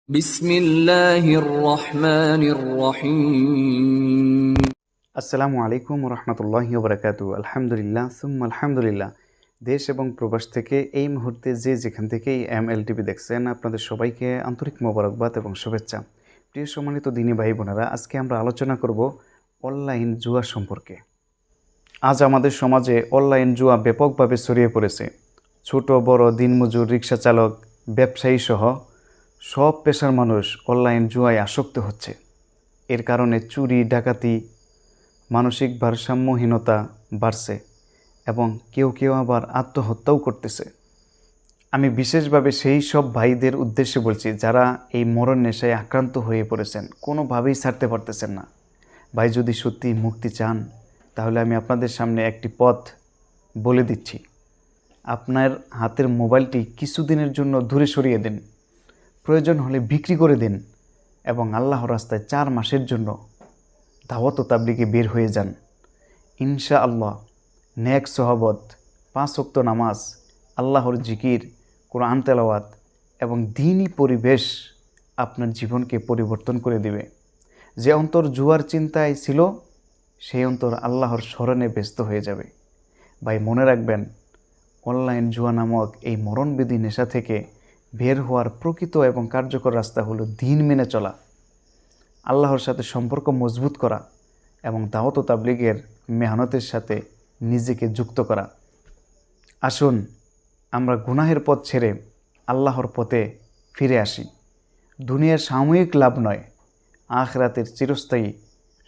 বিসমিল্লাহির রহমানির রহিম। আসসালামু আলাইকুম রহমতুল্লাহি ওবরাকাতু। আলহামদুলিল্লাহ সুম্মা আলহামদুলিল্লাহ। দেশ এবং প্রবাস থেকে এই মুহূর্তে যে যেখান থেকেই MLTV দেখছেন, আপনাদের সবাইকে আন্তরিক মোবারকবাদ এবং শুভেচ্ছা। প্রিয় সম্মানিত দিনী ভাই বোনেরা, আজকে আমরা আলোচনা করব অনলাইন জুয়া সম্পর্কে। আজ আমাদের সমাজে অনলাইন জুয়া ব্যাপকভাবে ছড়িয়ে পড়েছে। ছোট বড়, দিনমজুর, রিক্সা চালক, ব্যবসায়ী সহ সব পেশার মানুষ অনলাইন জুয়ায় আসক্ত হচ্ছে। এর কারণে চুরি, ডাকাতি, মানসিক ভারসাম্যহীনতা বাড়ছে এবং কেউ কেউ আবার আত্মহত্যাও করতেছে। আমি বিশেষভাবে সেই সব ভাইদের উদ্দেশ্যে বলছি যারা এই মরণ নেশায় আক্রান্ত হয়ে পড়েছেন, কোনোভাবেই ছাড়তে পারতেছেন না। ভাই, যদি সত্যি মুক্তি চান তাহলে আমি আপনাদের সামনে একটি পথ বলে দিচ্ছি। আপনার হাতের মোবাইলটি কিছুদিনের জন্য দূরে সরিয়ে দিন, প্রয়োজন হলে বিক্রি করে দিন এবং আল্লাহর রাস্তায় 4 মাসের জন্য দাওয়াত ও তাবলীগে বের হয়ে যান। ইনশাআল্লাহ নেক সহবত, 5 ওয়াক্ত নামাজ, আল্লাহর জিকির, কোরআন তেলাওয়াত এবং দ্বীনি পরিবেশ আপনার জীবনকে পরিবর্তন করে দিবে। যে অন্তর জুয়ার চিন্তায় ছিল, সেই অন্তর আল্লাহর স্মরণে ব্যস্ত হয়ে যাবে। ভাই, মনে রাখবেন, অনলাইন জুয়া নামক এই মরণবেদী নেশা থেকে বের হওয়ার প্রকৃত এবং কার্যকর রাস্তা হলো দ্বীন মেনে চলা, আল্লাহর সাথে সম্পর্ক মজবুত করা এবং দাওয়াত ও তাবলীগের মেহনতের সাথে নিজেকে যুক্ত করা। আসুন আমরা গুনাহের পথ ছেড়ে আল্লাহর পথে ফিরে আসি। দুনিয়ার সাময়িক লাভ নয়, আখিরাতের চিরস্থায়ী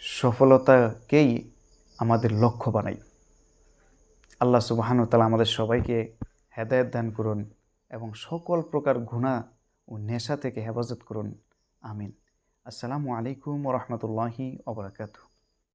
সফলতাকেই আমাদের লক্ষ্য বানাই। আল্লাহ সুবহানাহু ওয়া তাআলা আমাদের সবাইকে হেদায়েত দান করুন এবং সকল প্রকার গুনাহ ও নেশা থেকে হেফাজত করুন। আমিন। আসসালামু আলাইকুম ওয়া রাহমাতুল্লাহি ওয়া বারাকাতুহু।